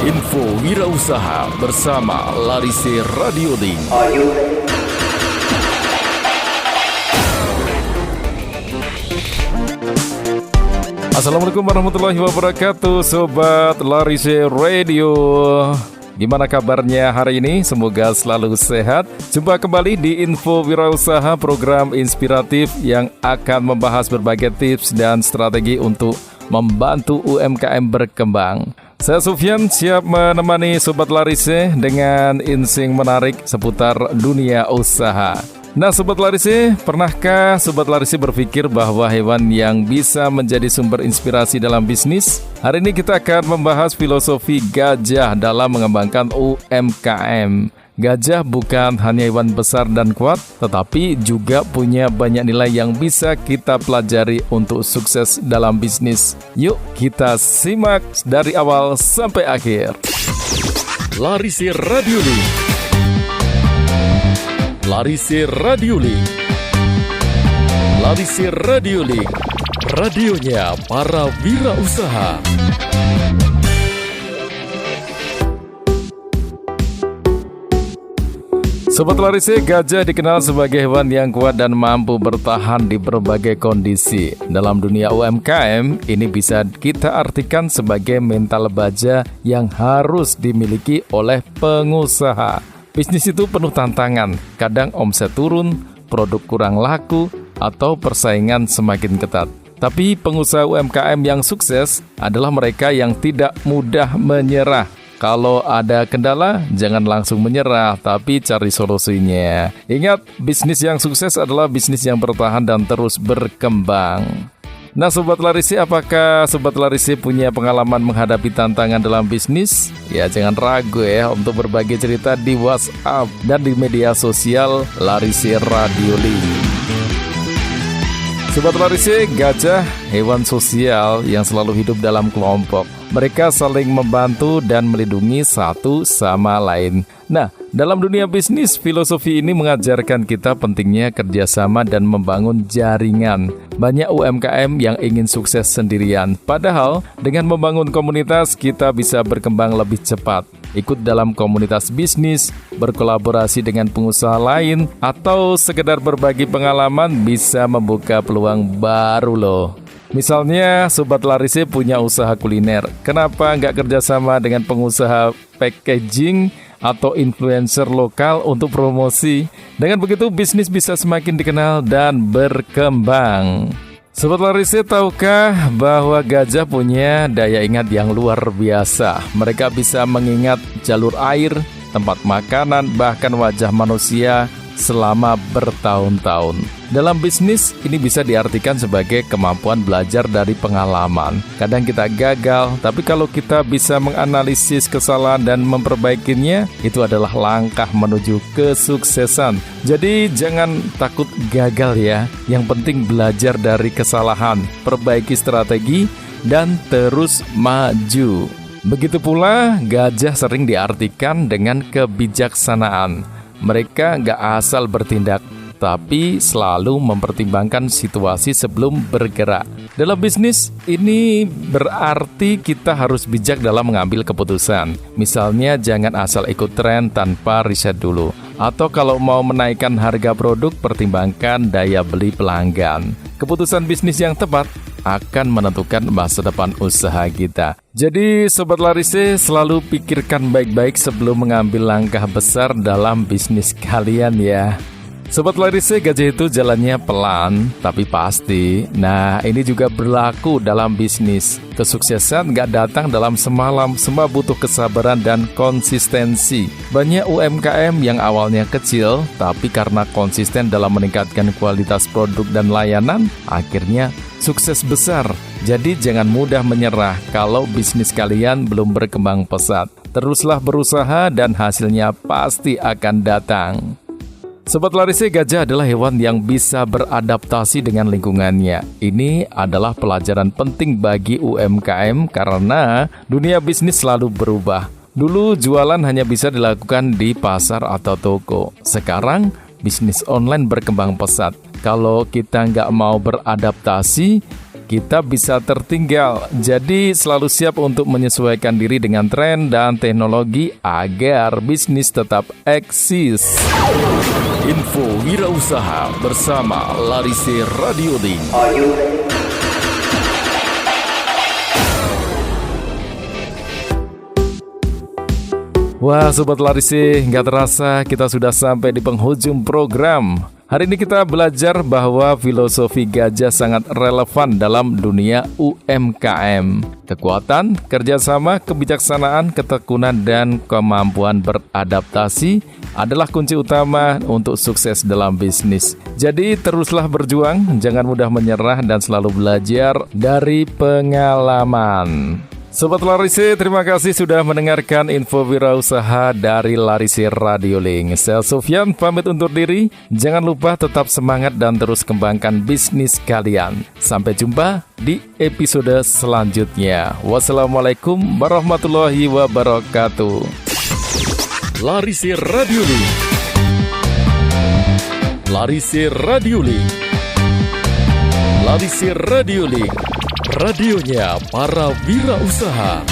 Info Wirausaha bersama Larise Radio Link. Assalamualaikum warahmatullahi wabarakatuh, Sobat Larise Radio. Gimana kabarnya hari ini? Semoga selalu sehat. Jumpa kembali di Info Wirausaha, program inspiratif yang akan membahas berbagai tips dan strategi untuk membantu UMKM berkembang. Saya Sufyan siap menemani Sobat Larise dengan insting menarik seputar dunia usaha. Nah Sobat Larise, pernahkah Sobat Larise berpikir bahwa hewan yang bisa menjadi sumber inspirasi dalam bisnis? Hari ini kita akan membahas filosofi gajah dalam mengembangkan UMKM. Gajah bukan hanya hewan besar dan kuat, tetapi juga punya banyak nilai yang bisa kita pelajari untuk sukses dalam bisnis. Yuk kita simak dari awal sampai akhir. Larise Radio Link. Larise Radio Link. Larise Radio Link. Radionya para wirausaha. Sobat Larise, gajah dikenal sebagai hewan yang kuat dan mampu bertahan di berbagai kondisi. Dalam dunia UMKM, ini bisa kita artikan sebagai mental baja yang harus dimiliki oleh pengusaha. Bisnis itu penuh tantangan, kadang omset turun, produk kurang laku, atau persaingan semakin ketat. Tapi pengusaha UMKM yang sukses adalah mereka yang tidak mudah menyerah. Kalau ada kendala, jangan langsung menyerah, tapi cari solusinya. Ingat, bisnis yang sukses adalah bisnis yang bertahan dan terus berkembang. Nah Sobat Larise, apakah Sobat Larise punya pengalaman menghadapi tantangan dalam bisnis? Ya jangan ragu ya untuk berbagi cerita di WhatsApp dan di media sosial Larise Radio Link. Sobat Larise, gajah hewan sosial yang selalu hidup dalam kelompok. Mereka saling membantu dan melindungi satu sama lain. Nah, dalam dunia bisnis, filosofi ini mengajarkan kita pentingnya kerjasama dan membangun jaringan. Banyak UMKM yang ingin sukses sendirian. Padahal, dengan membangun komunitas, kita bisa berkembang lebih cepat. Ikut dalam komunitas bisnis, berkolaborasi dengan pengusaha lain, atau sekedar berbagi pengalaman bisa membuka peluang baru loh. Misalnya, Sobat Larise punya usaha kuliner. Kenapa nggak kerjasama dengan pengusaha packaging atau influencer lokal untuk promosi? Dengan begitu, bisnis bisa semakin dikenal dan berkembang. Sobat Larise, tahukah bahwa gajah punya daya ingat yang luar biasa? Mereka bisa mengingat jalur air, tempat makanan, bahkan wajah manusia selama bertahun-tahun. Dalam bisnis, ini bisa diartikan sebagai kemampuan belajar dari pengalaman. Kadang kita gagal, tapi kalau kita bisa menganalisis kesalahan dan memperbaikinya, itu adalah langkah menuju kesuksesan. Jadi jangan takut gagal ya. Yang penting belajar dari kesalahan, perbaiki strategi, dan terus maju. Begitu pula, gajah sering diartikan dengan kebijaksanaan. Mereka nggak asal bertindak, tapi selalu mempertimbangkan situasi sebelum bergerak. Dalam bisnis, ini berarti kita harus bijak dalam mengambil keputusan. Misalnya, jangan asal ikut tren tanpa riset dulu. Atau kalau mau menaikkan harga produk, pertimbangkan daya beli pelanggan. Keputusan bisnis yang tepat akan menentukan masa depan usaha kita. Jadi Sobat Larise, selalu pikirkan baik-baik sebelum mengambil langkah besar dalam bisnis kalian ya. Sobat Larise, gajah itu jalannya pelan tapi pasti. Nah ini juga berlaku dalam bisnis. Kesuksesan gak datang dalam semalam, semua butuh kesabaran dan konsistensi. Banyak UMKM yang awalnya kecil, tapi karena konsisten dalam meningkatkan kualitas produk dan layanan, akhirnya sukses besar. Jadi jangan mudah menyerah kalau bisnis kalian belum berkembang pesat. Teruslah berusaha dan hasilnya pasti akan datang. Sobat Larise, gajah adalah hewan yang bisa beradaptasi dengan lingkungannya. Ini adalah pelajaran penting bagi UMKM karena dunia bisnis selalu berubah. Dulu jualan hanya bisa dilakukan di pasar atau toko. Sekarang bisnis online berkembang pesat. Kalau kita nggak mau beradaptasi, kita bisa tertinggal. Jadi selalu siap untuk menyesuaikan diri dengan tren dan teknologi agar bisnis tetap eksis. Info Wirausaha bersama Larise Radiolink. Wah Sobat Larise, nggak terasa kita sudah sampai di penghujung program. Hari ini kita belajar bahwa filosofi gajah sangat relevan dalam dunia UMKM. Kekuatan, kerjasama, kebijaksanaan, ketekunan, dan kemampuan beradaptasi adalah kunci utama untuk sukses dalam bisnis. Jadi teruslah berjuang, jangan mudah menyerah dan selalu belajar dari pengalaman. Sobat Larise, terima kasih sudah mendengarkan info wirausaha dari Larise Radiolink. Saya Sofyan pamit undur diri. Jangan lupa tetap semangat dan terus kembangkan bisnis kalian. Sampai jumpa di episode selanjutnya. Wassalamualaikum warahmatullahi wabarakatuh. Larise Radiolink. Larise Radiolink. Larise Radiolink. Radionya para wirausaha.